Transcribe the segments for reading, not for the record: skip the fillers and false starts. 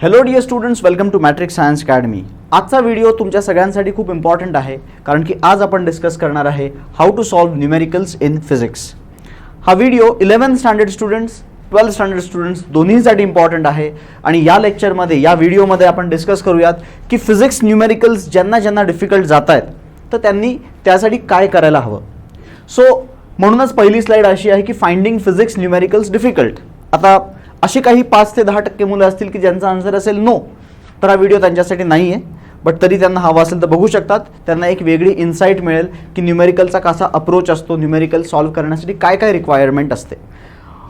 Hello dear students, welcome to Matrix Science Academy. आजचा video तुमच्या सगळ्यांसाठी खूप इम्पॉर्टंट आहे, कारण की आज आपण डिस्कस करणार आहे how to solve numericals in physics. हा video 11th standard students 12th standard students दोन्हीसाठी इम्पॉर्टंट आहे. आणि या लेक्चरमध्ये या व्हिडिओमध्ये आपण डिस्कस करूयात की फिजिक्स न्यूमेरिकल्स ज्यांना डिफिकल्ट जात आहेत तर त्यांनी त्यासाठी काय करायला हवं. सो म्हणूनच पहिली स्लाईड अशी आहे की फाइंडिंग फिजिक्स न्यूमेरिकल्स डिफिकल्ट. आता अशी काही 5 ते 10% मुलं असतील की ज्यांचा आन्सर असेल नो, तर हा व्हिडिओ त्यांच्यासाठी नाही आहे. बट तरी त्यांना हवा असेल तर बघू शकतात. त्यांना एक वेगळी इन्साईट मिळेल की न्यूमेरिकलचा कसा अप्रोच असतो, न्यूमेरिकल सॉल्व्ह करण्यासाठी काय काय रिक्वायरमेंट असते.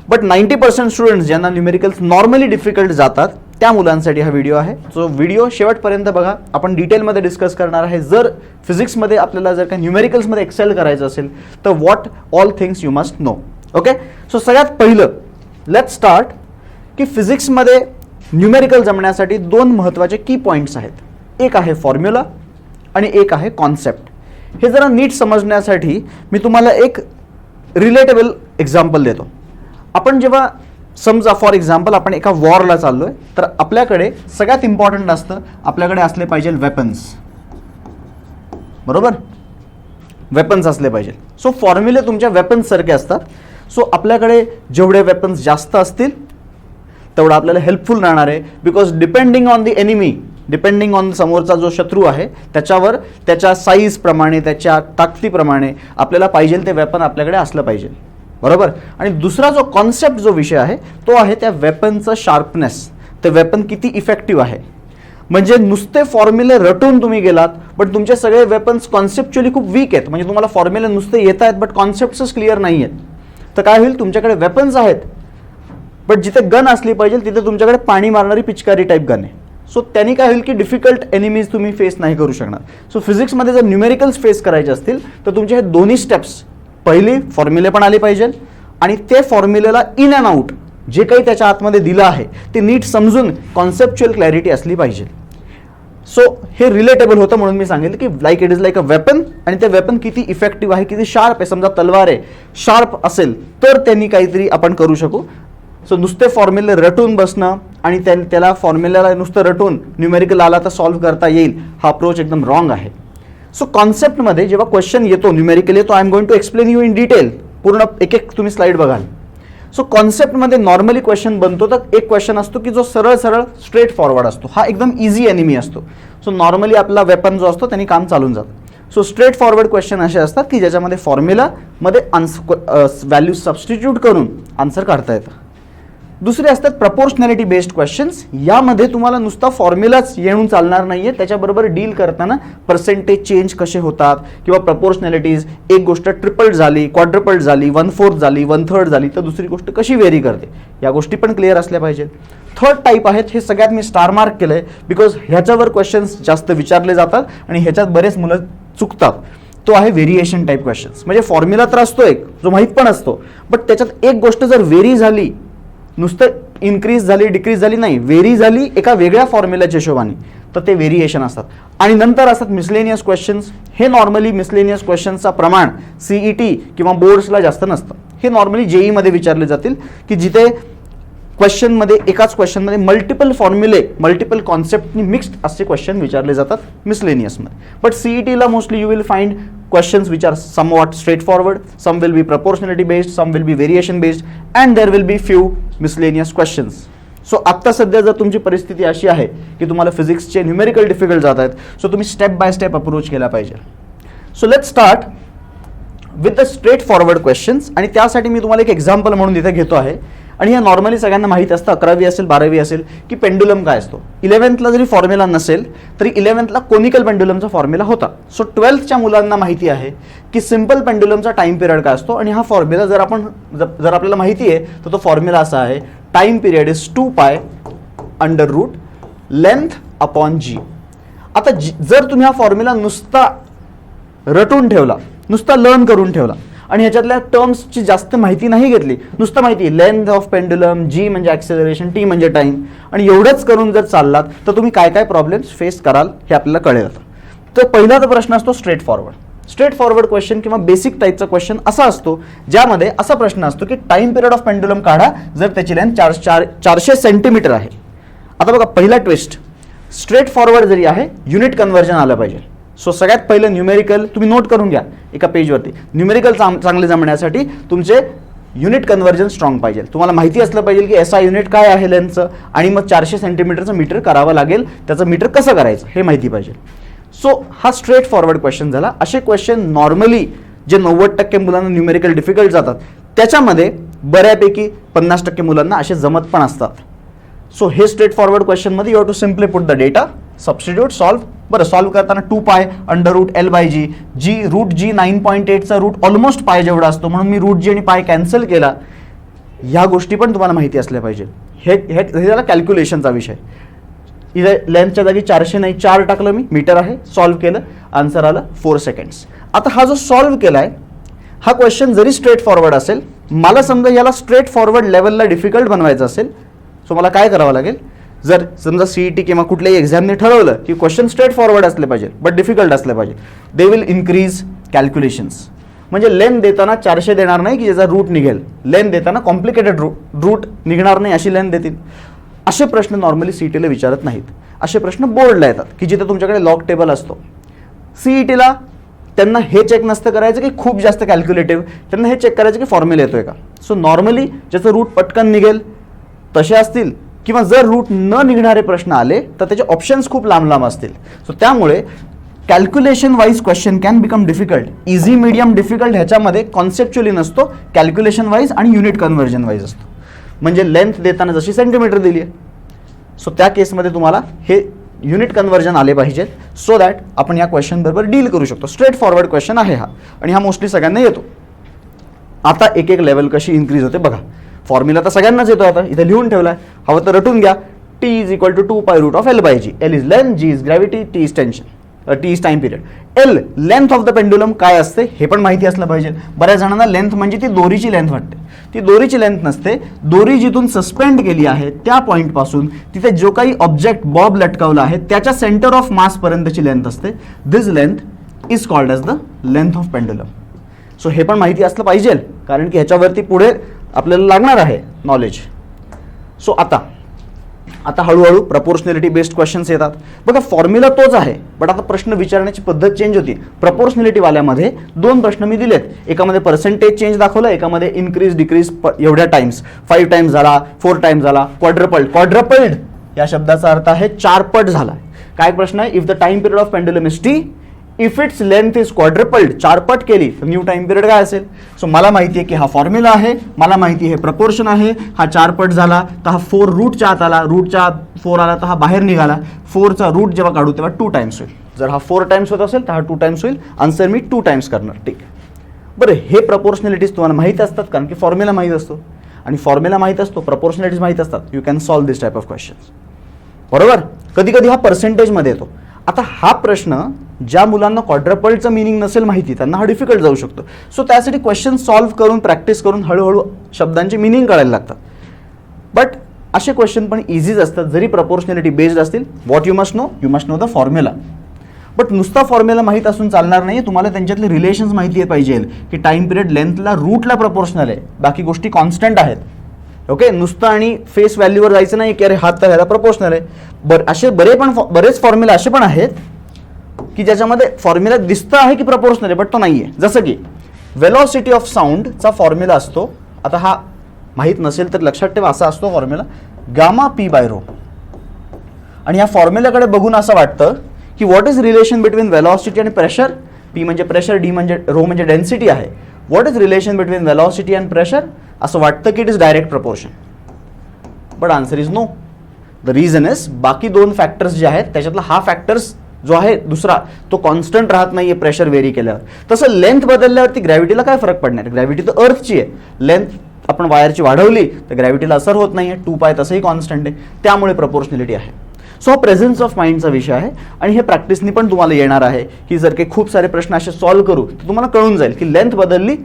बट 90% स्टुडंट्स ज्यांना न्यूमेरिकल्स नॉर्मली डिफिकल्ट जातात त्या मुलांसाठी हा व्हिडिओ आहे. सो व्हिडिओ शेवटपर्यंत बघा. आपण डिटेलमध्ये डिस्कस करणार आहे. जर फिजिक्समध्ये आपल्याला जर काही न्यूमेरिकल्समध्ये एक्सेल करायचं असेल तर what all things you must know. Okay, so सगळ्यात पहिलं लेट्स स्टार्ट की फिजिक्समध्ये न्यूमेरिकल जमण्यासाठी 2 महत्त्वाचे की पॉईंट्स आहेत. एक आहे फॉर्म्युला आणि एक आहे कॉन्सेप्ट. हे जरा नीट समजण्यासाठी मी तुम्हाला एक रिलेटेबल एक्झाम्पल देतो. आपण जेव्हा समजा फॉर एक्झाम्पल आपण एका वॉरला चाललो आहे, तर आपल्याकडे सगळ्यात इम्पॉर्टंट असतं आपल्याकडे असले पाहिजे वेपन्स. बरोबर, वेपन्स असले पाहिजे. सो फॉर्म्युले तुमच्या वेपन्ससारखे असतात. सो आपल्याकडे जेवढे वेपन्स जास्त असतील तेवढं आपल्याला हेल्पफुल राहणार आहे. Because depending on the enemy, depending on समोरचा जो शत्रू आहे त्याच्यावर त्याच्या साईजप्रमाणे त्याच्या ताकदीप्रमाणे आपल्याला पाहिजे ते वेपन आपल्याकडे असलं पाहिजे. बरोबर. आणि दुसरा जो कॉन्सेप्ट जो विषय आहे तो आहे त्या वेपनचं शार्पनेस. ते वेपन किती इफेक्टिव्ह आहे. म्हणजे नुसते फॉर्म्युले रटून तुम्ही गेलात बट तुमचे सगळे वेपन्स कॉन्सेप्च्युअली खूप वीक आहेत. म्हणजे तुम्हाला फॉर्म्युले नुसते येत आहेत बट कॉन्सेप्ट्सच क्लिअर नाही आहेत. तर काय होईल, तुमच्याकडे वेपन्स आहेत बट जिथे गन असली पाहिजे तिथे तुमच्याकडे पाणी मारणारी पिचकारी टाईप गन आहे. सो त्यांनी काय होईल की डिफिकल्ट एनिमीज तुम्ही फेस नाही करू शकणार. सो फिजिक्समध्ये जर न्यूमेरिकल्स फेस करायचे असतील तर तुमचे हे दोन्ही स्टेप्स, पहिली फॉर्म्युले पण आले पाहिजे आणि ते फॉर्म्युलेला इन अँड आउट जे काही त्याच्या आतमध्ये दिलं आहे ते नीट समजून कॉन्सेप्च्युअल क्लॅरिटी असली पाहिजे. सो हे रिलेटेबल होतं म्हणून मी सांगितलं की like it is like a weapon. आणि ते वेपन किती इफेक्टिव्ह आहे, किती शार्प आहे. समजा तलवार आहे, शार्प असेल तर त्यांनी काहीतरी आपण करू शकू. सो नुसते फॉर्म्युले रटून बसणं आणि त्याला फॉर्म्युल्याला नुसतं रटून न्यूमेरिकल आला तर सॉल्व्ह करता येईल हा अप्रोच एकदम रॉंग आहे. सो कॉन्सेप्टमध्ये जेव्हा क्वेश्चन येतो, न्यूमेरिकल येतो, I am going to explain you in detail. पूर्ण एक एक तुम्ही स्लाईड बघाल. सो कॉन्सेप्टमध्ये नॉर्मली क्वेश्चन बनतो तर एक क्वेश्चन असतो की जो सरळ स्ट्रेट फॉरवर्ड असतो. हा एकदम इझी एनिमी असतो. सो नॉर्मली आपला वेपन जो असतो त्यांनी काम चालून जातं. सो स्ट्रेट फॉरवर्ड क्वेश्चन असे असतात की ज्याच्यामध्ये फॉर्म्युलामध्ये व्हॅल्यू सबस्टिट्यूट करून आन्सर काढता येतं. दुसरे असतात प्रपोर्शनॅलिटी बेस्ड क्वेश्चन्स. यामध्ये तुम्हाला नुसता फॉर्म्युलाच येऊन चालणार नाही आहे, त्याच्याबरोबर डील करताना पर्सेंटेज चेंज कसे होतात किंवा प्रपोर्शनॅलिटीज, एक गोष्ट ट्रिपल्ड झाली, क्वाड्रपल्ड झाली, 1/4 झाली, 1/3 झाली तर दुसरी गोष्ट कशी व्हेरी करते, या गोष्टी पण क्लिअर असल्या पाहिजेत. थर्ड टाईप आहेत, हे सगळ्यात मी स्टार मार्क केलं आहे बिकॉज ह्याच्यावर क्वेश्चन्स जास्त विचारले जातात आणि ह्याच्यात बरेच मुलं चुकतात. तो आहे व्हेरिएशन टाईप क्वेश्चन्स. म्हणजे फॉर्म्युला तर असतो एक जो माहीत पण असतो बट त्याच्यात एक गोष्ट जर व्हेरी झाली, नुसतं इन्क्रीज झाली डिक्रीज झाली नाही, व्हेरी झाली एका वेगळ्या फॉर्म्युल्याच्या हिशोबाने, तर ते व्हेरिएशन असतात. आणि नंतर असतात मिसलेनियस क्वेश्चन्स. हे नॉर्मली मिसलेनियस क्वेश्चन्सचा प्रमाण CET किंवा बोर्ड्सला जास्त नसतं. हे नॉर्मली JEE विचारले जातील की जिथे क्वेश्चनमध्ये एकाच क्वेश्चनमध्ये मल्टिपल फॉर्म्युले, मल्टिपल कॉन्सेप्टनी मिक्स्ड असे क्वेश्चन विचारले जातात मिसलेनियसमध्ये. बट CETला mostly you will find questions which are somewhat straightforward, some will be proportionality based, some will be variation based and there will be few miscellaneous questions. So आत्ता सध्या जर तुमची परिस्थिती अशी आहे की तुम्हाला फिजिक्सचे न्यूमेरिकल डिफिकल्ट जात आहेत, सो तुम्ही स्टेप बाय स्टेप अप्रोच केला पाहिजे. So let's start with the straight forward questions. आणि त्यासाठी मी तुम्हाला एक एक्झाम्पल म्हणून इथे घेतो आहे. आणि हे नॉर्मली सगळ्यांना माहीत असतं, 11वी असेल 12वी असेल की पेंडुलम काय असतो. 11thला जरी फॉर्म्युला नसेल तरी 11thला कोनिकल पेंडुलमचा फॉर्म्युला होता. सो 12thच्या मुलांना माहिती आहे की सिम्पल पेंडुलमचा टाइम पिरियड काय असतो. आणि हा फॉर्म्युला जर आपल्याला माहिती आहे तर तो फॉर्म्युला असा आहे, time period is 2π√, length upon g. आता जर तुम्ही हा फॉर्म्युला नुसता रटून ठेवला, नुसता लर्न करून ठेवला आणि ह्याच्यातल्या टर्म्सची जास्त माहिती नाही घेतली, नुसतं माहिती लेंथ ऑफ पेंडुलम, G म्हणजे ॲक्सेलरेशन, T म्हणजे टाइम, आणि एवढंच करून जर चाललात तर तुम्ही काय काय प्रॉब्लेम्स फेस कराल हे आपल्याला कळेल. तर पहिला तर प्रश्न असतो straight forward. Straight forward question किंवा बेसिक टाईपचा क्वेश्चन असा असतो ज्यामध्ये असा प्रश्न असतो की टाइम पिरियड ऑफ पेंडुलम काढा जर त्याची लेंथ 400 सेंटीमीटर आहे आता बघा पहिला ट्विस्ट, स्ट्रेट फॉरवर्ड जरी आहे युनिट कन्व्हर्जन आलं पाहिजे. सो सगळ्यात पहिलं न्यूमेरिकल तुम्ही नोट करून घ्या एका पेजवरती. न्यूमेरिकल चांगले जमण्यासाठी तुमचे युनिट कन्व्हर्जन स्ट्रॉंग पाहिजे. तुम्हाला माहिती असलं पाहिजे की SI युनिट काय आहे लेन्थचं, आणि मग 400 सेंटीमीटरचं मीटर करावं लागेल, त्याचं मीटर कसं करायचं हे माहिती पाहिजे. सो हा स्ट्रेट फॉरवर्ड क्वेश्चन झाला. असे क्वेश्चन नॉर्मली जे 90% मुलांना न्यूमेरिकल डिफिकल्ट जातात त्याच्यामध्ये बऱ्यापैकी 50% मुलांना असे जमत पण असतात. सो हे straight forward क्वेश्चनमध्ये you have to simply put the data, substitute, solve. बरं, सॉल्व करताना 2π √L/g, जी √g 9.8चा रूट ऑलमोस्ट पाय जेवढा असतो, म्हणून मी √g आणि पाय कॅन्सल केला. ह्या गोष्टी पण तुम्हाला माहिती असल्या पाहिजे. हे झाला कॅल्क्युलेशनचा विषय. इथे लेंथच्या जागी 400 नाही 4 टाकलं मी, मीटर आहे, सॉल्व केलं, आन्सर आलं 4 सेकंड्स. आता हा जो सॉल्व केलाय हा क्वेश्चन जरी स्ट्रेट फॉरवर्ड असेल, मला समजा याला स्ट्रेट फॉरवर्ड लेवलला डिफिकल्ट बनवायचं असेल, सो मला काय करावं लागेल, जर समजा CET किंवा कुठल्याही एक्झामने ठरवलं की क्वेश्चन स्ट्रेट फॉरवर्ड असले पाहिजे बट डिफिकल्ट असले पाहिजे, दे विल इन्क्रीज कॅल्क्युलेशन्स. म्हणजे लेंथ देताना 400 देणार नाही की ज्याचा रूट निघेल, लेंथ देताना कॉम्प्लिकेटेड रूट निघणार नाही अशी लेंथ देतील. असे प्रश्न नॉर्मली CETला विचारत नाहीत. असे प्रश्न बोर्डला येतात की जिथे तुमच्याकडे लॉग टेबल असतो. CETला त्यांना हे चेक नसतं करायचं की खूप जास्त कॅल्क्युलेटिव्ह, त्यांना हे चेक करायचं की फॉर्म्युला येतोय का. सो नॉर्मली ज्याचं रूट पटकन निघेल तसे असतील, किंवा जर रूट न निघणारे प्रश्न आले तर त्याचे ऑप्शन्स खूप लांब लांब असतील. सो त्यामुळे calculation wise question can become difficult. Easy, medium, difficult ह्याच्यामध्ये कॉन्सेप्च्युअली नसतो, कॅल्क्युलेशन वाईज आणि युनिट कन्व्हर्जन वाईज असतो. म्हणजे लेंथ देताना जशी सेंटीमीटर दिली आहे, सो त्या केसमध्ये तुम्हाला हे युनिट कन्व्हर्जन आले पाहिजेत, सो दॅट आपण या क्वेश्चन बरोबर डील करू शकतो. स्ट्रेट फॉरवर्ड क्वेश्चन आहे हा, आणि हा मोस्टली सगळ्यांना येतो. आता एक एक लेवल कशी इन्क्रीज होते बघा. फॉर्म्युला तर सगळ्यांनाच येतो, आता इथे लिहून ठेवलाय, हवं तर रटून घ्या. T = 2π √L/g. L is length, G is gravity, T is tension, T is time period. L length of the pendulum काय असते हे पण माहिती असलं पाहिजे. बऱ्याच जणांना लेंथ म्हणजे ती दोरीची लेंथ वाटते, ती दोरीची लेंथ नसते. दोरी जिथून सस्पेंड केली आहे त्या पॉईंट पासून तिथे जो काही ऑब्जेक्ट बॉब लटकावला आहे त्याच्या सेंटर ऑफ मास पर्यंतची लेंथ असते. This length is called as the length of pendulum. So हे पण माहिती असलं पाहिजे, कारण की ह्याच्यावरती पुढे आपल्याला लागणार आहे नॉलेज. सो आता हळूहळू प्रपोर्शनॅलिटी बेस्ड क्वेश्चन्स येतात. बघा फॉर्म्युला तोच आहे, बट आता प्रश्न विचारण्याची पद्धत चेंज होती. प्रपोर्शनॅलिटी वाल्यामध्ये 2 प्रश्न मी दिलेत, एकामध्ये पर्सेंटेज चेंज दाखवलं, एकामध्ये इन्क्रीज डिक्रीज एवढ्या टाइम्स, 5 टाइम्स झाला, 4 टाइम्स झाला, क्वाड्रपल्ड या शब्दाचा अर्थ आहे 4 पट झाला. काय प्रश्न आहे, if the time period of pendulum is T, if its length is quadrupled, 4 पट केली तर न्यू टाइम पिरियड काय असेल. सो मला माहिती आहे की हा फॉर्म्युला आहे, मला माहिती आहे प्रपोर्शन आहे, हा 4 पट झाला तर हा 4 रूटच्या आत आला, रूटच्या आत 4 आला तर हा बाहेर निघाला. 4चा रूट जेव्हा काढू तेव्हा 2 टाइम्स होईल. जर हा 4 टाइम्स होत असेल तर हा 2 टाइम्स होईल. आन्सर मी 2 टाइम्स करणार. ठीक आहे, बरं हे प्रपोर्शनॅलिटीज तुम्हाला माहीत असतात कारण की फॉर्म्युला माहीत असतो, आणि फॉर्म्युला माहीत असतो, प्रपोर्शनॅलिटीज माहीत असतात, you can solve this type of questions. बरोबर. कधी कधी हा पर्सेंटेजमध्ये येतो. आता हा प्रश्न ज्या मुलांना क्वाड्रपल्डचं मिनिंग नसेल माहिती त्यांना हा डिफिकल्ट जाऊ शकतो. सो त्यासाठी क्वेश्चन सॉल्व्ह करून प्रॅक्टिस करून हळूहळू शब्दांचे मिनिंग कळायला लागतात. बट असे क्वेश्चन पण इझीच असतात जरी प्रपोर्शनॅलिटी बेस्ड असतील. What you must know the formula. But नुसता फॉर्म्युला माहीत असून चालणार नाही, तुम्हाला त्यांच्यातले रिलेशन्स माहिती पाहिजे की टाइम पिरियड लेंथला रूटला प्रपोर्शनल आहे, बाकी गोष्टी कॉन्स्टंट आहेत. ओके, नुसतं आणि फेस व्हॅल्यूवर जायचं नाही की अरे हात तर ह्याला प्रपोर्शनल आहे. असे बरेच फॉर्म्युला असे पण आहेत की ज्याच्यामध्ये फॉर्म्युला दिसतं आहे की प्रपोर्शनल आहे बट तो नाही आहे. जसं की वेलॉसिटी ऑफ साऊंडचा फॉर्म्युला असतो, आता हा माहीत नसेल तर लक्षात ठेवा, असा असतो फॉर्म्युला गामा P/ρ. आणि या फॉर्म्युल्याकडे बघून असं वाटतं की what is relation between velocity आणि प्रेशर. P म्हणजे प्रेशर, D म्हणजे ρ म्हणजे डेन्सिटी आहे. What is relation between velocity and pressure. असं वाटतं की it is direct proportion, but answer is no. The reason is बाकी 2 फॅक्टर्स जे आहेत त्याच्यातला हा फॅक्टर्स जो आहे दुसरा तो कॉन्स्टंट राहत नाहीये प्रेशर वेरी केल्यावर. तसं लेंथ बदलल्यावरती ग्रॅव्हिटीला काय फरक पडणार. ग्रॅव्हिटी तर अर्थची आहे, लेंथ आपण वायरची वाढवली तर ग्रॅव्हिटीला असर होत नाहीये. 2π तसंही कॉन्स्टंट आहे, त्यामुळे प्रपोर्शनॅलिटी आहे. सो हा प्रेझेन्स ऑफ माइंडचा विषय आहे आणि हे प्रॅक्टिसनी पण तुम्हाला येणार आहे की जर काही खूप सारे प्रश्न असे सॉल्व्ह करू तर तुम्हाला कळून जाईल की लेंथ बदलली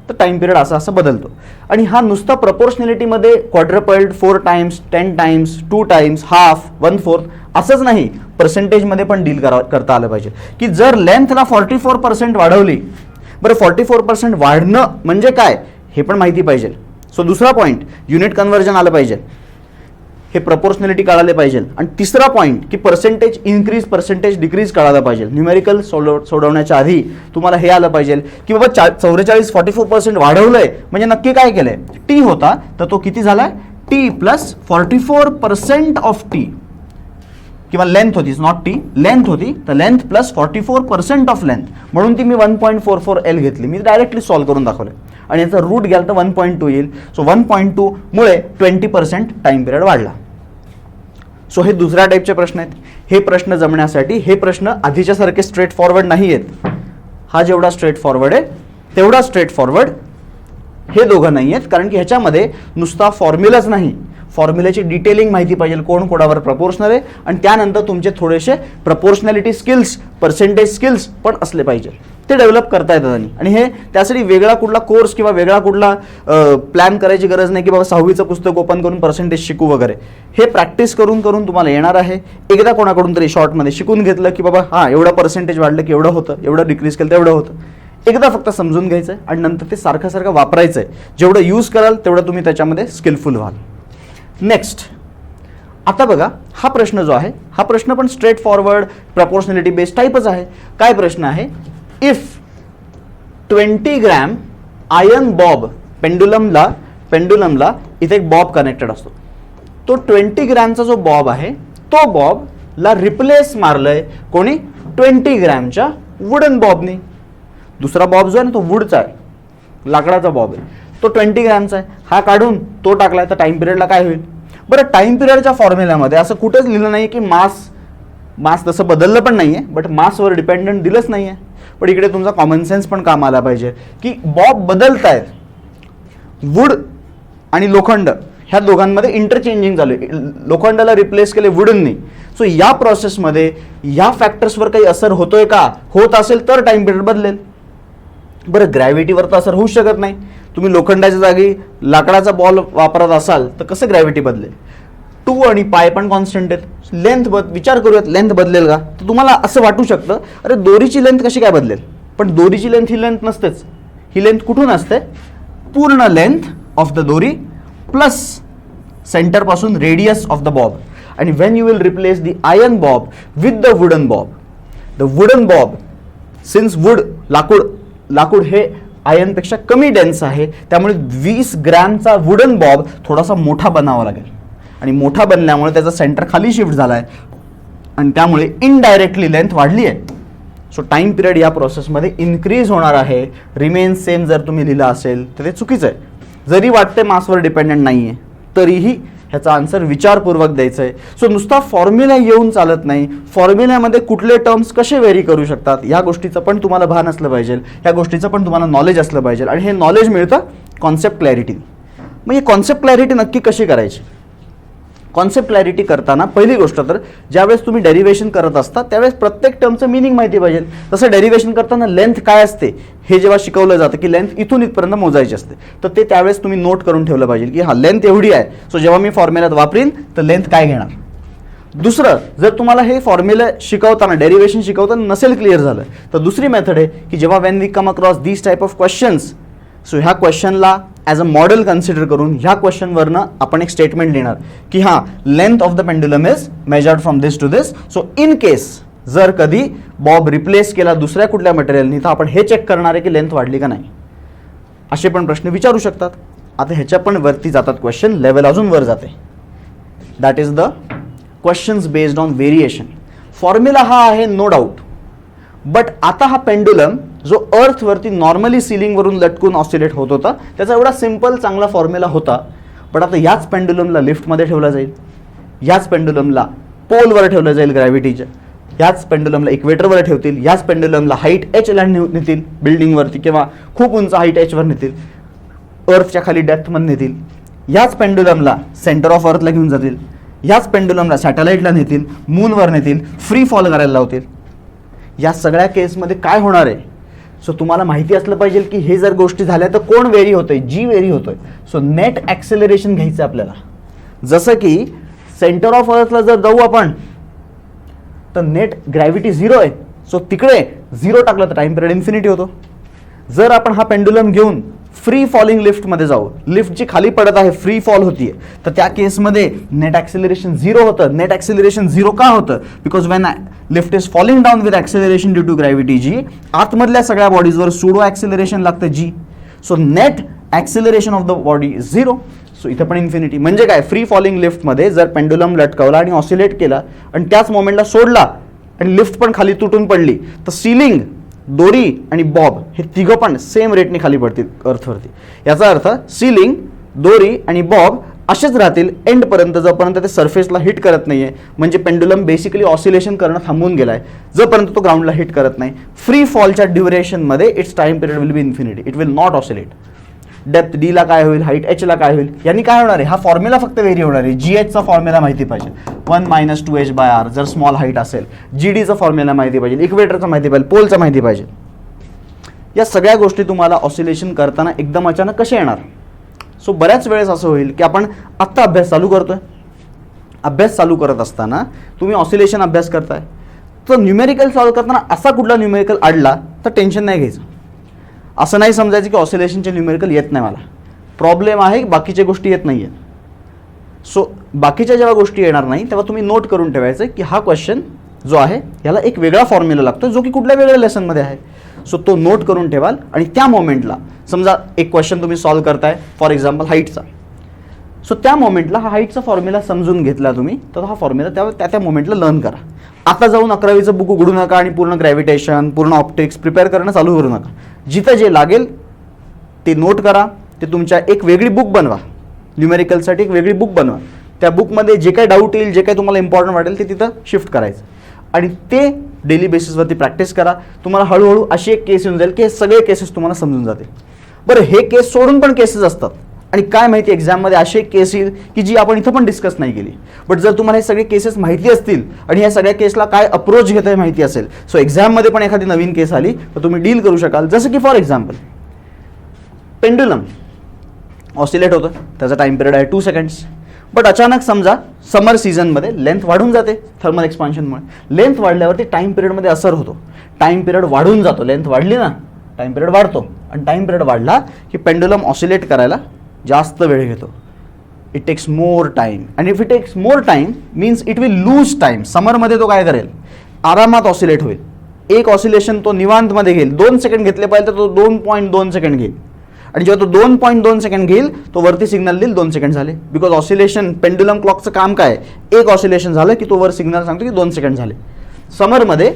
तर टाइम पिरियड असा बदलतो. आणि हा नुसता प्रपोर्शनॅलिटीमध्ये क्वाड्रपल्ड, 4 टाइम्स, 10 टाइम्स, 2 टाइम्स, हाफ, 1/4 असंच नाही, पर्सेंटेजमध्ये पण डील करता आलं पाहिजे की जर लेंथला 44% वाढवली, बरं 44% वाढणं म्हणजे काय हे पण माहिती पाहिजे. सो दुसरा पॉईंट, युनिट कन्व्हर्जन आलं पाहिजे. हे प्रपोर्शनॅलिटी कळाले पाहिजे. आणि तिसरा पॉईंट की पर्सेंटेज इन्क्रीज पर्सेंटेज डिक्रीज कळायला पाहिजे. न्यूमेरिकल सोडवण्याच्या आधी तुम्हाला हे आलं पाहिजे की बाबा 44% वाढवलंय म्हणजे नक्की काय केलंय. टी होता तर तो किती झालाय, टी प्लस 44% ऑफ टी, किंवा लेंथ होती, नॉट टी, लेंथ होती तर लेंथ प्लस 44% ऑफ लेंथ, म्हणून ती मी 1.44 L घेतली. मी डायरेक्टली सॉल्व्ह करून दाखवले आणि याचा रूट घ्याल तर 1.2 येईल. सो 1.2 मुळे 20% टाइम पिरियड वाढला. सो हे दुसऱ्या टाईपचे प्रश्न आहेत. हे प्रश्न जमण्यासाठी हे प्रश्न आधीच्या सारखे स्ट्रेट फॉरवर्ड नाही आहेत. हा जेवढा स्ट्रेट फॉरवर्ड आहे तेवढा स्ट्रेट फॉरवर्ड हे दोघं नाही आहेत, कारण की ह्याच्यामध्ये नुसता फॉर्म्युलाच नाही, फॉर्म्युल्याची डिटेलिंग माहिती पाहिजे, कोण कोणावर प्रपोर्शनल आहे, आणि त्यानंतर तुमचे थोडेसे प्रपोर्शनॅलिटी स्किल्स, पर्सेंटेज स्किल्स पण असले पाहिजे. ते डेव्हलप करता येतात. आणि हे त्यासाठी वेगळा कुठला कोर्स किंवा वेगळा कुठला प्लॅन करायची गरज नाही की बाबा 6वीचं पुस्तक ओपन करून पर्सेंटेज शिकू वगैरे. हे प्रॅक्टिस करून करून तुम्हाला येणार आहे. एकदा कोणाकडून तरी शॉर्टमध्ये शिकून घेतलं की बाबा हां एवढं पर्सेंटेज वाढलं की एवढं होतं, एवढं डिक्रीज केलं तर एवढं होतं, एकदा फक्त समजून घ्यायचं आहे आणि नंतर ते सारखं सारखं वापरायचं आहे. जेवढं यूज कराल तेवढं तुम्ही त्याच्यामध्ये स्किलफुल व्हाल. नेक्स्ट, आता बघा हा प्रश्न जो आहे हा प्रश्न पण स्ट्रेट फॉरवर्ड प्रपोर्शनॅलिटी बेस्ड टाईपच आहे. काय प्रश्न आहे, इफ 20 ग्रॅम आयर्न बॉब, पेंडुलमला इथे एक बॉब कनेक्टेड असतो, तो 20 ग्रॅमचा जो बॉब आहे तो बॉबला रिप्लेस मारलंय कोणी, 20 ग्रॅमच्या वुडन बॉबने. दुसरा बॉब जो आहे ना तो वुडचा आहे, लाकडाचा बॉब आहे, तो 20 ग्रॅमचा आहे. हा काढून तो टाकलाय तर टाइम पिरियडला काय होईल. बरं, टाइम पिरियडच्या फॉर्म्युल्यामध्ये असं कुठेच लिहिलं नाही की मास तसं बदललं पण नाहीये, बट मासवर डिपेंडंट दिलंच नाहीये. पण इकडे तुमचा कॉमन सेन्स पण काम आला पाहिजे की बॉब बदलतायत, वुड आणि लोखंड ह्या दोघांमध्ये इंटरचेंजिंग झाले, लोखंडाला रिप्लेस केले वुडननी. सो या प्रोसेसमध्ये या फॅक्टर्सवर काही असर होतोय का, होत असेल तर टाइम पिरियड बदलेल. बरं, ग्रॅव्हिटीवर तर असर होऊ शकत नाही. तुम्ही लोखंडाच्या जागी लाकडाचा बॉल वापरत असाल तर कसं ग्रॅव्हिटी बदलेल. 2 आणि पाय पण कॉन्स्टंट आहेत. लेंथ विचार करूयात, लेंथ बदलेल का. तर तुम्हाला असं वाटू शकतं अरे दोरीची लेंथ कशी काय बदलेल, पण दोरीची लेंथ ही लेंथ नसतेच. ही लेंथ कुठून असते, पूर्ण लेंथ ऑफ द दोरी प्लस सेंटर पासून रेडियस ऑफ द बॉब. आणि when you will replace the iron Bob with the wooden Bob, the wooden Bob, since would लाकूड हे आयर्नपेक्षा कमी डेन्स आहे, त्यामुळे 20 ग्रॅमचा वुडन बॉब थोडासा मोठा बनावा लागेल. आणि मोठा बनल्यामुळे त्याचा सेंटर खाली शिफ्ट झाला आहे आणि त्यामुळे इनडायरेक्टली लेंथ वाढली आहे. सो टाइम पिरियड या प्रोसेसमध्ये इन्क्रीज होणार आहे. रिमेन सेम जर तुम्ही लिहिलं असेल तर ते चुकीचं आहे. जरी वाटते मासवर डिपेंडंट नाही आहे तरीही ह्याचा आन्सर विचारपूर्वक द्यायचा आहे. सो नुसता फॉर्म्युला येऊन चालत नाही, फॉर्म्युल्यामध्ये कुठले टर्म्स कसे व्हेरी करू शकतात ह्या गोष्टीचं पण तुम्हाला भान असलं पाहिजे, ह्या गोष्टीचं पण तुम्हाला नॉलेज असलं पाहिजे. आणि हे नॉलेज मिळतं कॉन्सेप्ट क्लॅरिटी. मग ही कॉन्सेप्ट क्लॅरिटी नक्की कशी करायची. कॉन्सेप्ट क्लॅरिटी करताना पहिली गोष्ट तर ज्यावेळेस तुम्ही डेरिव्हेशन करत असता त्यावेळेस प्रत्येक टर्मचं मिनिंग माहिती पाहिजे. तसं डेरिव्हेशन करताना लेंथ काय असते हे जेव्हा शिकवलं जातं की लेंथ इथून इथपर्यंत मोजायची असते, तर ते त्यावेळेस तुम्ही नोट करून ठेवलं पाहिजे की हा लेंथ एवढी आहे. सो जेव्हा मी फॉर्म्युल्यात वापरीन तर लेंथ काय घेणार. दुसरं, जर तुम्हाला हे फॉर्म्युला शिकवताना डेरिव्हेशन शिकवताना नसेल क्लिअर झालं तर दुसरी मेथड आहे की जेव्हा when we come across these type of questions, so ह्या क्वेश्चनला ॲज अ मॉडेल कन्सिडर करून ह्या क्वेश्चनवरनं आपण एक स्टेटमेंट लिहिणार की हां length of the pendulum is measured from this to this. So in case जर कधी बॉब रिप्लेस केला दुसऱ्या कुठल्या मटेरियलनी तर आपण हे चेक करणार आहे की लेंथ वाढली का नाही. असे पण प्रश्न विचारू शकतात. आता ह्याच्या पण वरती जातात क्वेश्चन, लेवल अजून वर जाते. That is the questions based on variation. Formula हा आहे नो डाऊट, बट आता हा पेंडुलम जो अर्थवरती नॉर्मली सिलिंगवरून लटकून ऑसिलेट होत होता त्याचा एवढा सिंपल चांगला फॉर्म्युला होता, पण आता याच पेंडुलमला लिफ्टमध्ये ठेवला जाईल, याच पेंडुलमला पोलवर ठेवलं जाईल ग्रॅव्हिटीच्या, याच पेंडुलमला इक्वेटरवर ठेवतील, याच पेंडुलमला हाईट एच ला नेतील बिल्डिंगवरती किंवा खूप उंच हाईट एचवर नेतील, अर्थच्या खाली डेप्थमध्ये नेतील, याच पेंडुलमला सेंटर ऑफ अर्थला घेऊन जातील, याच पेंडुलमला सॅटेलाईटला नेतील, मूनवर नेतील, फ्री फॉल करायला लावतील. या सगळ्या केसमध्ये काय होणार आहे. सो तुम्हाला माहिती असलं पाहिजे की हे जर गोष्टी झाल्या तर कोण व्हेरी होतोय, जी व्हेरी होतोय. सो नेट ॲक्सेलरेशन घ्यायचं आपल्याला. जसं की सेंटर ऑफ अर्थला जर जाऊ आपण तर नेट ग्रॅव्हिटी 0 आहे, सो तिकडे 0 टाकलं तर टाइम पिरियड इन्फिनिटी होतो. जर आपण हा पेंडुलम घेऊन फ्री फॉलिंग लिफ्टमध्ये जाऊ, लिफ्ट जी खाली पडत आहे, फ्री फॉल होतीये, तर त्या केसमध्ये नेट ॲक्सिलरेशन 0 होतं. नेट ॲक्सिलरेशन 0 का होतं? Because when lift is falling down with acceleration due to gravity g, आतमधल्या सगळ्या बॉडीजवर सुडो ॲक्सिलरेशन लागतं g. So net acceleration of the body is 0. So इथं पण इन्फिनिटी. म्हणजे काय, फ्री फॉलिंग लिफ्टमध्ये जर पेंडुलम लटकवला आणि ऑसिलेट केला आणि त्याच मोमेंटला सोडला आणि लिफ्ट पण खाली तुटून पडली, तर सीलिंग, दोरी आणि बॉब हे तिघं पण सेम रेटने खाली पडतील अर्थवरती. याचा अर्थ सीलिंग, दोरी आणि बॉब असेच राहतील एंडपर्यंत, जोपर्यंत ते सरफेसला हिट करत नाहीये. म्हणजे पेंडुलम बेसिकली ऑसिलेशन करणं थांबून गेलाय जोपर्यंत तो ग्राउंडला हिट करत नाही. फ्री फॉलच्या ड्युरेशनमध्ये its time period will be infinity. It will not oscillate. Depth D ला काय होईल, हाईट एच ला काय होईल, यांनी काय होणार आहे, हा फॉर्म्युला फक्त व्हेरी होणार आहे. जी एचचा फॉर्म्युला माहिती पाहिजे, 1 - 2h/r जर स्मॉल हाईट असेल. जी डीचा फॉर्म्युला माहिती पाहिजे, इक्वेटरचा माहिती पाहिजे, पोलचा माहिती पाहिजे. या सगळ्या गोष्टी तुम्हाला ऑसिलेशन करताना एकदम अचानक कशा येणार? सो बऱ्याच वेळेस असं होईल की आपण आत्ता अभ्यास चालू करतोय, अभ्यास चालू करत असताना तुम्ही ऑसिलेशन अभ्यास करताय, तर न्यूमेरिकल सॉल्व्ह करताना असा कुठला न्यूमेरिकल अडला तर टेन्शन नाही घ्यायचं. असं नाही समजायचं की ऑसिलेशनचे न्यूमेरिकल येत नाही मला, प्रॉब्लेम आहे बाकीच्या गोष्टी येत नाही आहेत. सो बाकीच्या जेव्हा गोष्टी येणार नाही तेव्हा तुम्ही नोट करून ठेवायचं की हा क्वेश्चन जो आहे याला एक वेगळा फॉर्म्युला लागतो जो की कुठल्या वेगळ्या लेसनमध्ये आहे. सो तो नोट करून ठेवाल आणि त्या मोमेंटला समजा एक क्वेश्चन तुम्ही सॉल्व्ह करताय फॉर एक्झाम्पल हाईटचा, सो त्या मोमेंटला हा हाईटचा फॉर्म्युला समजून घेतला तुम्ही, तर हा फॉर्म्युला त्या मोमेंटला लर्न करा. आता जाऊन 11वीचं बुक उघडू नका आणि पूर्ण ग्रॅव्हिटेशन, पूर्ण ऑप्टिक्स प्रिपेअर करणं चालू करू नका. जिथं जे लागेल ते नोट करा. ते तुमच्या एक वेगळी बुक बनवा, न्यूमेरिकलसाठी एक वेगळी बुक बनवा. त्या बुकमध्ये जे काही डाऊट येईल, जे काही तुम्हाला इम्पॉर्टंट वाटेल ते तिथं शिफ्ट करायचं आणि ते डेली बेसिसवरती प्रॅक्टिस करा. तुम्हाला हळूहळू अशी एक केस येऊन जाईल की हे सगळे केसेस तुम्हाला समजून जातील. बरं, हे केस सोडून पण केसेस असतात आणि काय माहिती एक्झाममध्ये अशी एक केस येईल की जी आपण इथं पण डिस्कस नाही केली. बट जर तुम्हाला हे सगळे केसेस माहिती असतील आणि या सगळ्या केसला काय अप्रोच घेत आहे माहिती असेल, सो एक्झाममध्ये पण एखादी नवीन केस आली तर तुम्ही डील करू शकाल. जसं की फॉर एक्झाम्पल पेंडुलम ऑसिलेट होतं, त्याचा टाइम पिरियड आहे 2 सेकंड्स. बट अचानक समजा समर सीझनमध्ये लेंथ वाढून जाते थर्मल एक्सपान्शनमुळे. लेंथ वाढल्यावरती टाइम पिरियडमध्ये असर होतो, टाइम पिरियड वाढून जातो. लेंथ वाढली ना, टाइम पिरियड वाढतो आणि टाइम पिरियड वाढला की पेंडुलम ऑसिलेट करायला जास्त वेळ घेतो. इट टेक्स मोर टाइम आणि if it takes more time means it will lose time. समरमध्ये तो काय करेल, आरामात ऑसिलेट होईल. एक ऑसिलेशन तो निवांतमध्ये घेईल. 2 सेकंड घेतले पाहिजे तर तो 2.2 सेकंड घेईल आणि जेव्हा तो 2.2 सेकंड घेईल तो वरती सिग्नल देईल 2 सेकंड झाले. बिकॉज ऑसिलेशन पेंडुलम क्लॉकचं काम काय, एक ऑसिलेशन झालं की तो वर सिग्नल सांगतो की 2 सेकंड झाले. समरमध्ये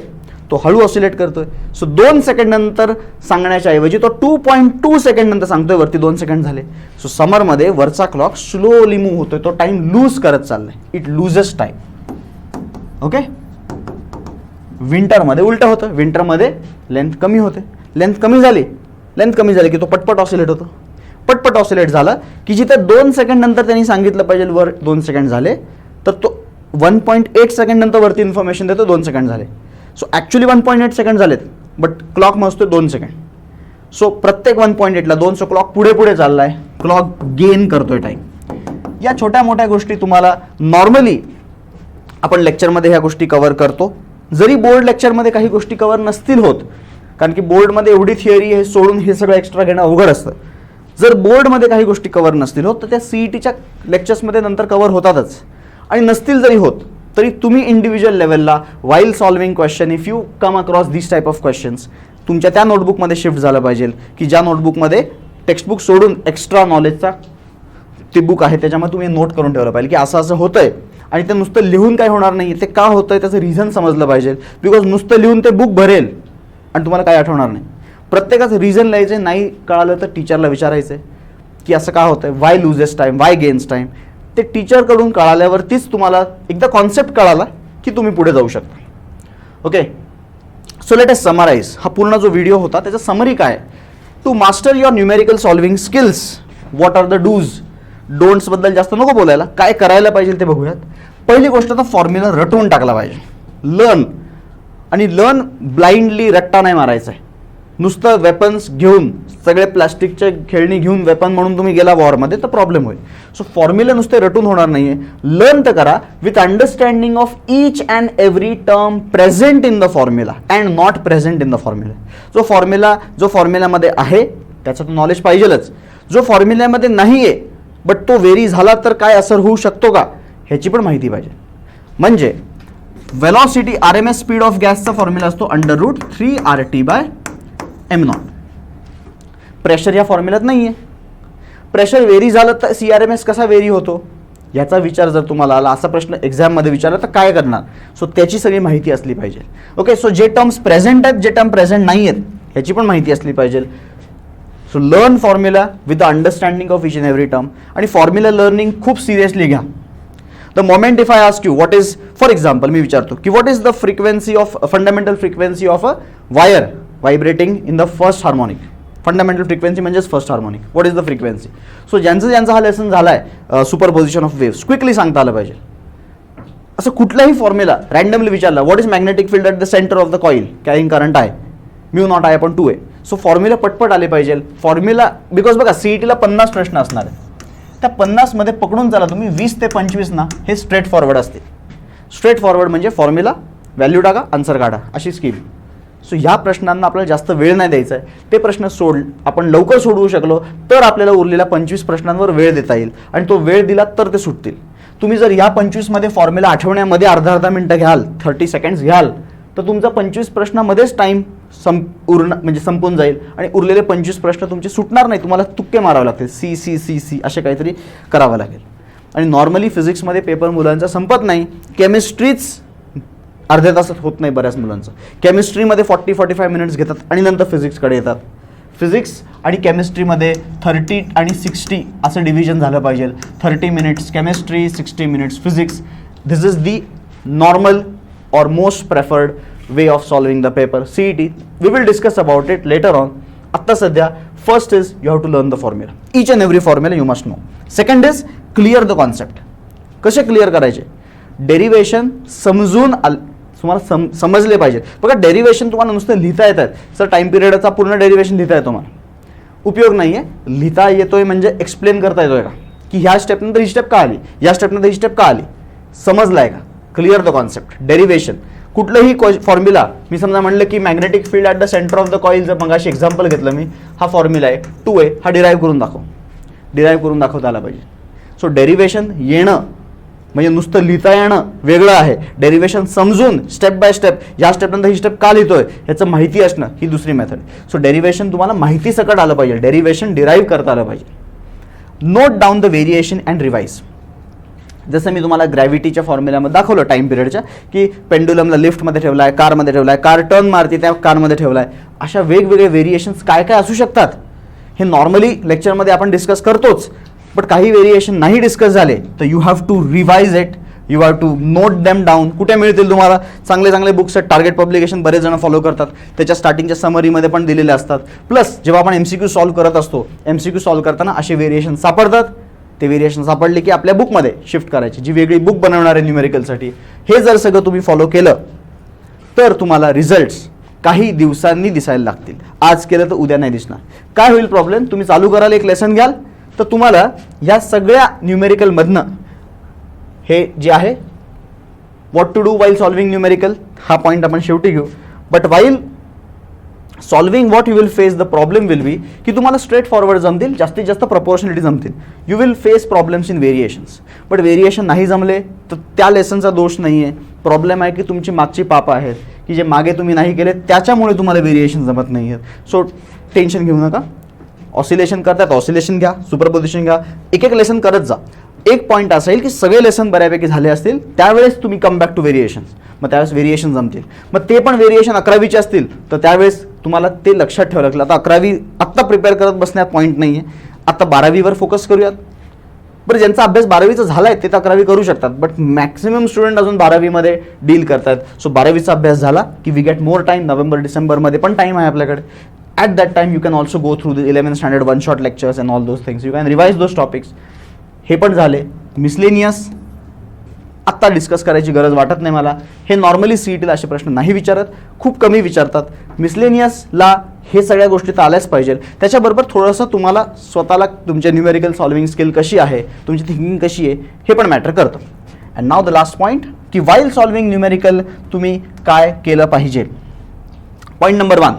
तो हळू ऑसिलेट करतोय. सो 2 सेकंड नंतर सांगण्याच्या ऐवजी तो 2.2 सेकंड नंतर सांगतोय वरती 2 सेकंड झाले. सो समरमध्ये वरचा क्लॉक स्लोली मूव्ह होतोय, तो टाइम लूज करत चाललाय. It loses time. ओके. विंटरमध्ये उलट होतं, विंटरमध्ये लेंथ कमी होते. लेंथ कमी झाली की तो पटपट ऑसिलेट होतो. पटपट ऑसिलेट झाला की जिथे 2 सेकंड नंतर त्यांनी सांगितलं पाहिजे वर 2 सेकंड झाले, तर तो 1.8 सेकंड नंतर वरती इन्फॉर्मेशन देतो 2 सेकंड झाले. सो ॲक्च्युली 1.8 सेकंड झालेत बट क्लॉक मोजतोय 2 सेकंड. सो प्रत्येक 1.8ला 2, सो क्लॉक पुढे चाललाय, क्लॉक गेन करतोय टाइम. या छोट्या मोठ्या गोष्टी तुम्हाला नॉर्मली आपण लेक्चरमध्ये ह्या गोष्टी कव्हर करतो. जरी बोर्ड लेक्चरमध्ये काही गोष्टी कव्हर नसतील होत, कारण की बोर्डमध्ये एवढी थिअरी हे सोडून हे सगळं एक्स्ट्रा घेणं अवघड असतं. जर बोर्डमध्ये काही गोष्टी कव्हर नसतील होत तर त्या CETच्या लेक्चर्समध्ये नंतर कव्हर होतातच. आणि नसतील जरी होत तरी तुम्ही इंडिव्हिज्युअल लेवलला while solving question, if you come across this type of questions, तुमच्या त्या नोटबुकमध्ये शिफ्ट झालं पाहिजे की ज्या नोटबुकमध्ये टेक्स्टबुक सोडून एक्स्ट्रा नॉलेजचा ते बुक आहे त्याच्यामध्ये तुम्ही नोट करून ठेवलं पाहिजे की असं असं होतंय. आणि ते नुसतं लिहून काही होणार नाही, ते का होतंय त्याचं रिझन समजलं पाहिजे. बिकॉज नुसतं लिहून ते बुक भरेल आणि तुम्हाला काही आठवणार नाही. प्रत्येकाचं रिझन लिहायचं, नाही कळालं तर टीचरला विचारायचं की असं का होतंय, Y loses time, Y gains time. ते टीचरकडून कळाल्यावरतीच तुम्हाला एकदा कॉन्सेप्ट कळाला की तुम्ही पुढे जाऊ शकता. Okay. So let us summarize. हा पूर्ण जो व्हिडिओ होता त्याचा समरी काय, to master your numerical solving skills, what are the dos don'ts बद्दल जास्त नको बोलायला, काय करायला पाहिजे ते बघूयात. पहिली गोष्ट तर फॉर्म्युला रटवून टाकला पाहिजे. लर्न ब्लाइंडली रट्टा नाही मारायचा आहे. नुसतं वेपन्स घेऊन, सगळे प्लास्टिकचे खेळणी घेऊन वेपन म्हणून तुम्ही गेला वॉरमध्ये तर प्रॉब्लेम होईल. सो फॉर्म्युला नुसते रटून होणार नाहीये. लर्न तर करा with understanding of each and every term present in the formula and not present in the formula. जो फॉर्म्युलामध्ये आहे त्याचं तो नॉलेज पाहिजेलच. जो फॉर्म्युल्यामध्ये नाही आहे बट तो व्हेरी झाला तर काय असर होऊ शकतो का ह्याची पण माहिती पाहिजे. म्हणजे वेलॉसिटी RMS स्पीड ऑफ गॅसचा फॉर्म्युला असतो √3RT/m0. प्रेशर या फॉर्म्युल्यात नाही आहे. प्रेशर व्हेरी झालं तर CRMS कसा व्हेरी होतो याचा विचार जर तुम्हाला आला, असा प्रश्न एक्झाममध्ये विचारला तर काय करणार. सो त्याची सगळी माहिती असली पाहिजे. ओके, सो जे टर्म्स प्रेझेंट आहेत, जे टर्म प्रेझेंट नाही आहेत ह्याची पण माहिती असली पाहिजे. So learn formula with the understanding of each and every term. आणि फॉर्म्युला लर्निंग खूप सिरियसली घ्या. The moment if I ask you what is, for example मी विचारतो की what is the frequency of fundamental frequency of a wire vibrating in the first harmonic. Fundamental frequency म्हणजेच first harmonic. What is the frequency. So ज्यांचा हा lesson झाला आहे superposition of waves, quickly सांगता आलं पाहिजे. असं कुठलाही फॉर्म्युला रँडमली विचारला, what is magnetic field at the centre of the coil carrying current आहे μ0I/2a. सो फॉर्म्युला पटपट आले पाहिजे. फॉर्म्युला बिकॉज बघा CETला 50 प्रश्न असणार आहेत. त्या 50 मध्ये पकडून चला तुम्ही 20 ते 25 ना हे स्ट्रेट फॉरवर्ड असते. स्ट्रेट फॉरवर्ड म्हणजे फॉर्म्युला, व्हॅल्यू टाका, आन्सर काढा, अशी स्कीम. सो ह्या प्रश्नांना आपल्याला जास्त वेळ नाही द्यायचा आहे. ते प्रश्न आपण लवकर सोडवू शकलो तर आपल्याला उरलेल्या 25 प्रश्नांवर वेळ देता येईल आणि तो वेळ दिला तर ते सुटतील. तुम्ही जर या 25 मध्ये फॉर्म्युला आठवण्यामध्ये अर्धा मिनिटं घ्याल, 30 सेकंड्स घ्याल, तर तुमचा 25 प्रश्नामध्येच टाइम संपून जाईल आणि उरलेले 25 प्रश्न तुमचे सुटणार नाही. तुम्हाला तुक्के मारावे लागतील, सी असे काहीतरी करावं लागेल. आणि नॉर्मली फिजिक्समध्ये पेपर मुलांचा संपत नाही. केमिस्ट्रीच अर्ध्या तासात होत नाही बऱ्याच मुलांचं. केमिस्ट्रीमध्ये 40-45 मिनिट्स घेतात आणि नंतर फिजिक्सकडे येतात. फिजिक्स आणि केमिस्ट्रीमध्ये 30 आणि 60 असं डिव्हिजन झालं पाहिजे. 30 minutes chemistry, 60 minutes physics. This is the normal or most preferred way of solving the paper CET. We will discuss about it later on. Atta sadhya first is you have to learn the formula, each and every formula you must know. Second is clear the concept. कसे clear करायचे. Derivation समजून तुम्हाला समजले पाहिजे. बघा derivation तुम्हाला नुसतं लिहिता येतात. सर टाइम पिरियडचा पूर्ण डेरिवेशन लिहिता येतो मला, उपयोग नाही आहे. लिहिता येतोय म्हणजे एक्सप्लेन करता येतोय का की ह्या स्टेपनंतर ही स्टेप का आली, या स्टेपनंतर ही स्टेप का आली, समजलाय का. Clear the concept. डेरिवेशन कुठलंही फॉर्म्युला, मी समजा म्हणलं की magnetic field at the centre of the coil, जर मगाशी एक्झाम्पल घेतलं मी, हा फॉर्म्युला आहे 2a, हा डिराईव्ह करून दाखवता आला पाहिजे. सो डेरिवेशन येणं म्हणजे नुसतं लिहिता येणं वेगळं आहे. डेरिवेशन समजून स्टेप बाय स्टेप, या स्टेपनंतर ही स्टेप का लिहितोय ह्याचं माहिती असणं ही दुसरी मेथड. सो डेरिवेशन तुम्हाला माहिती सकट आलं पाहिजे. डेरिवेशन डिराईव्ह करता आलं पाहिजे. Note down the variation and revise. जसं मी तुम्हाला ग्रॅव्हिटीच्या फॉर्म्युल्यामध्ये दाखवलं टाइम पिरियडच्या, की पेंडुलमला लिफ्टमध्ये ठेवला आहे, कारमध्ये ठेवला आहे, कार टर्न मारते त्या कारमध्ये ठेवला आहे. अशा वेगवेगळे व्हेरिएशन्स काय काय असू शकतात हे नॉर्मली लेक्चरमध्ये आपण डिस्कस करतोच. बट काही व्हेरिएशन नाही डिस्कस झाले तर you have to revise it, you have to note them down. कुठे मिळतील तुम्हाला चांगले बुक्स आहेत. टार्गेट पब्लिकेशन बरेच जण फॉलो करतात, त्याच्या स्टार्टिंगच्या समरीमध्ये पण दिलेले असतात. प्लस जेव्हा आपण MCQ सॉल्व्ह करत असतो, MCQ सॉल्व्ह करताना असे व्हेरिएशन सापडतात. ते व्हेरिएशन सापडले की आपल्या बुकमध्ये शिफ्ट करायची, जी वेगळी बुक बनवणार आहे न्यूमेरिकलसाठी. हे जर सगळं तुम्ही फॉलो केलं तर तुम्हाला रिझल्ट्स काही दिवसांनी दिसायला लागतील. आज केलं तर उद्या नाही दिसणार. काय होईल प्रॉब्लेम, तुम्ही चालू कराल एक लेसन घ्याल तर तुम्हाला या सगळ्या न्यूमेरिकलमधनं हे जे आहे what to do while solving numerical, हा पॉईंट आपण शेवटी घेऊ. But while solving what you will face the problem will be की तुम्हाला स्ट्रेट फॉरवर्ड जमतील, जास्तीत जास्त प्रपोर्शनॅलिटी जमतील. You will face problems in variations. But variation नाही जमले तर त्या लेसनचा दोष नाही आहे. प्रॉब्लेम आहे की तुमची मागची पापं आहेत की जे मागे तुम्ही नाही केले त्याच्यामुळे तुम्हाला व्हेरिएशन जमत नाही आहेत. सो टेन्शन घेऊ नका. ऑसिलेशन करतात, ऑसिलेशन घ्या, सुपरपोजिशन घ्या, एक लेसन करत जा. एक पॉईंट असेल की सगळे लेसन बऱ्यापैकी झाले असतील त्यावेळेस तुम्ही कम बॅक टू व्हेरिएशन्स, मग त्यावेळेस व्हेरिएशन जमतील. मग ते पण व्हेरिएशन 11वीचे असतील तर त्यावेळेस तुम्हाला ते लक्षात ठेवावं लागलं. आता 11वी आत्ता प्रिपेअर करत बसण्यात पॉईंट नाही आहे. आता 12वीवर फोकस करूयात. बरं, ज्यांचा अभ्यास 12वीचा झाला आहे ते तर 11वी करू शकतात. बट मॅक्सिमम स्टुडंट अजून 12वीमध्ये डील करतात. सो 12वीचा अभ्यास झाला की वी गेट मोर टाईम. नोव्हेंबर-डिसेंबरमध्ये पण टाईम आहे आपल्याकडे. At that time you can also go through the 11th standard one shot lectures and all those things. You can revise those topics. हे पण झाले. मिसलेनियस आत्ता डिस्कस करायची गरज वाटत नाही मला. हे नॉर्मली CETला असे प्रश्न नाही विचारत, खूप कमी विचारतात. मिसलेनियसला हे सगळ्या गोष्टी तर आल्याच पाहिजे. त्याच्याबरोबर थोडंसं तुम्हाला स्वतःला तुमच्या न्यूमेरिकल सॉल्विंग स्किल कशी आहे, तुमची थिंकिंग कशी आहे हे पण मॅटर करतं. And now the last point की वाईल सॉल्विंग न्यूमेरिकल तुम्ही काय केलं पाहिजे. पॉईंट नंबर 1,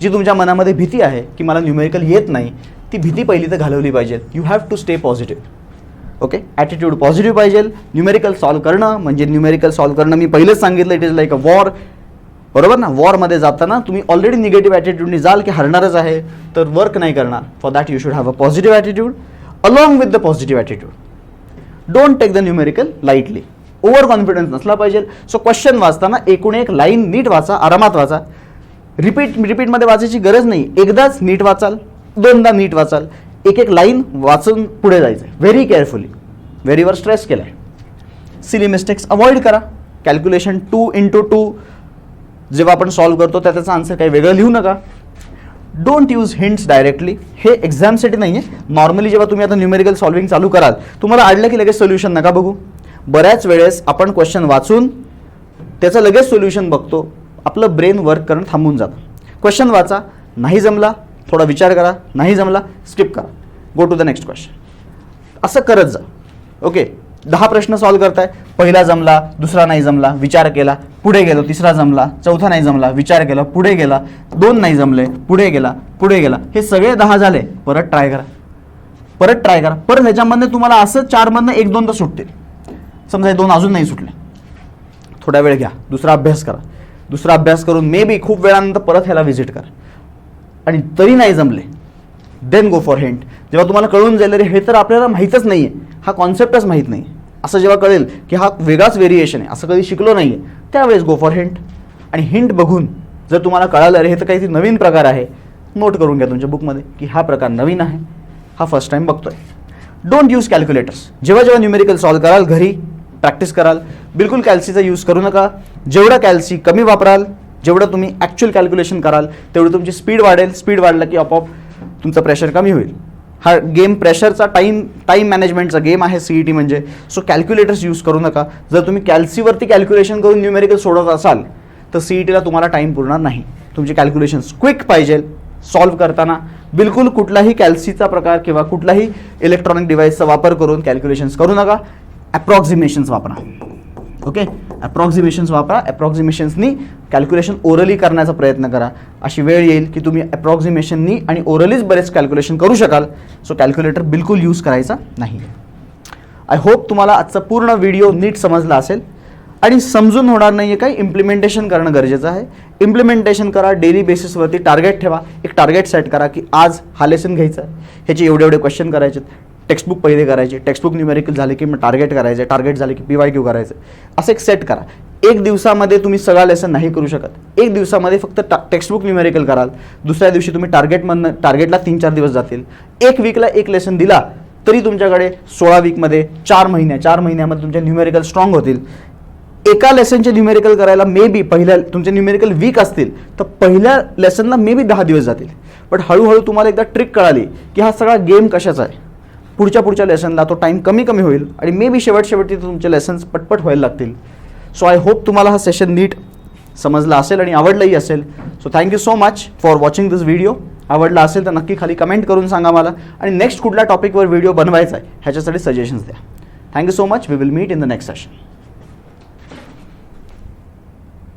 जी तुमच्या मनामध्ये भीती आहे की मला न्यूमेरिकल येत नाही, ती भीती पहिली तर घालवली पाहिजे. You have to stay positive. Okay, attitude positive पाहिजे. न्यूमेरिकल सॉल्व्ह करणं म्हणजे न्यूमेरिकल सॉल्व्ह करणं मी पहिलेच सांगितलं, it is like a war. बरोबर ना? वॉरमध्ये जाताना तुम्ही ऑलरेडी निगेटिव्ह ॲटिट्यूडनी जाल की हरणारच आहे, तर वर्क नाही करणार. For that you should have a positive attitude along with the positive attitude. Don't take the numerical lightly. Over confidence नसला पाहिजे. सो क्वेश्चन वाचताना एकूण एक लाईन नीट वाचा, आरामात वाचा. रिपीटमध्ये वाचायची गरज नाही. एकदाच नीट वाचाल, दोनदा नीट वाचाल, एक एक लाईन वाचून पुढे जायचं आहे. Very carefully. व्हेरीवर स्ट्रेस केला आहे. सिली मिस्टेक्स अवॉइड करा. कॅल्क्युलेशन 2x2 जेव्हा आपण सॉल्व्ह करतो त्याचा आन्सर काही वेगळं लिहू नका. Don't use hints directly. हे एक्झामसाठी नाही आहे. नॉर्मली जेव्हा तुम्ही आता न्यूमेरिकल सॉल्विंग चालू कराल, तुम्हाला आढळलं की लगेच सोल्युशन नका बघू. बऱ्याच वेळेस आपण क्वेश्चन वाचून त्याचं लगेच सोल्युशन बघतो, आपलं ब्रेन वर्क करणं थांबून जातं. क्वेश्चन वाचा, नाही जमला थोडा विचार करा, नाही जमला स्किप करा, go to the next question. असं करत जा. ओके, 10 प्रश्न सॉल्व्ह करताय, पहिला जमला, दुसरा नाही जमला, विचार केला, पुढे गेलो, तिसरा जमला, चौथा नाही जमला, विचार केला, पुढे गेला, 2 नाही जमले, पुढे गेला, हे सगळे 10 झाले. परत ट्राय करा, परत ह्याच्यामधनं तुम्हाला असं 4मधनं 1-2 तर सुटतील. समजा 2 अजून नाही सुटले, थोडा वेळ घ्या, दुसरा अभ्यास करून मे बी खूप वेळानंतर परत ह्याला व्हिजिट करा. आणि तरी नाही जमले, देन गो फॉर हिंट. जेव्हा तुम्हाला कळून जाईल रे हे तर आपल्याला माहीतच नाही आहे, हा कॉन्सेप्टच माहीत नाही, असं जेव्हा कळेल की हा वेगळाच व्हेरिएशन आहे, असं कधी शिकलो नाही आहे, त्यावेळेस गो फॉर हिंट. आणि हिंट बघून जर तुम्हाला कळालं रे हे तर काहीतरी नवीन प्रकार आहे, नोट करून घ्या तुमच्या बुकमध्ये की हा प्रकार नवीन आहे, हा फर्स्ट टाईम बघतोय. Don't use calculators. जेव्हा न्यूमेरिकल सॉल्व्ह कराल, घरी प्रॅक्टिस कराल, बिलकुल कॅल्सीचा यूज करू नका. जेवढं कॅल्सी कमी वापराल, जेवढं तुम्ही ॲक्च्युअल कॅल्क्युलेशन कराल, तेवढी तुमची स्पीड वाढेल. स्पीड वाढला की आपोआप तुमचं प्रेशर कमी होईल. हा गेम प्रेशरचा टाईम मॅनेजमेंटचा गेम आहे CET म्हणजे. सो कॅल्क्युलेटर्स यूज करू नका. जर तुम्ही कॅल्सीवरती कॅल्क्युलेशन करून न्यूमेरिकल सोडत असाल तर CETला तुम्हाला टाईम पुरणार नाही. तुमची कॅल्क्युलेशन्स क्विक पाहिजे. सॉल्व्ह करताना बिलकुल कुठलाही कॅल्सीचा प्रकार किंवा कुठलाही इलेक्ट्रॉनिक डिव्हाइसचा वापर करून कॅल्क्युलेशन्स करू नका. ॲप्रॉक्सिमेशन्स वापरा. ओके, ॲप्रॉक्सिमेशन्स वापरा. ॲप्रॉक्सिमेशन्सनी कॅल्क्युलेशन ओरली करण्याचा प्रयत्न करा. अशी वेळ येईल की तुम्ही ॲप्रॉक्सिमेशननी आणि ओरलीच बरेच कॅल्क्युलेशन करू शकाल. सो कॅल्क्युलेटर बिलकुल यूज करायचा नाही. आय होप तुम्हाला आजचा पूर्ण व्हिडिओ नीट समजला असेल आणि समजून होणार नाही आहे काही, इम्प्लिमेंटेशन करणं गरजेचं आहे. इम्प्लिमेंटेशन करा. डेली बेसिसवरती टार्गेट ठेवा. एक टार्गेट सेट करा की आज हा लेसन घ्यायचा आहे, ह्याचे एवढे क्वेश्चन करायचे, टेक्स्टबुक पहिले करायचे, टेक्स्टबुक न्यूमेरिकल झाले की मग टार्गेट करायचे, टार्गेट झाले की PYQ करायचं. असं एक सेट करा. एक दिवसामध्ये तुम्ही सगळा लेसन नाही करू शकत. एक दिवसामध्ये फक्त टेक्स्टबुक न्यूमेरिकल कराल. दुसऱ्या दिवशी तुम्ही टार्गेटला 3-4 दिवस जातील. एक वीकला एक लेसन दिला तरी तुमच्याकडे 16 वीकमध्ये 4 महिन्यामध्ये तुमच्या न्यूमेरिकल स्ट्रॉंग होतील. एका लेसनचे न्यूमेरिकल करायला मे बी तुमचे न्यूमेरिकल वीक असतील तर पहिल्या लेसनला मे बी 10 दिवस जातील. बट हळूहळू तुम्हाला एकदा ट्रिक कळाली की हा सगळा गेम कशाचा आहे, पुढच्या लेसनला तो टाईम कमी होईल आणि मे बी शेवटी तुमचे लेसन्स पटपट व्हायला लागतील. सो आय होप तुम्हाला हा सेशन नीट समजला असेल आणि आवडलंही असेल. So thank you so much for watching this video. आवडला असेल तर नक्की खाली कमेंट करून सांगा मला आणि नेक्स्ट कुठल्या टॉपिकवर व्हिडिओ बनवायचा आहे ह्याच्यासाठी सजेशन्स द्या. Thank you so much. We will meet in the next session.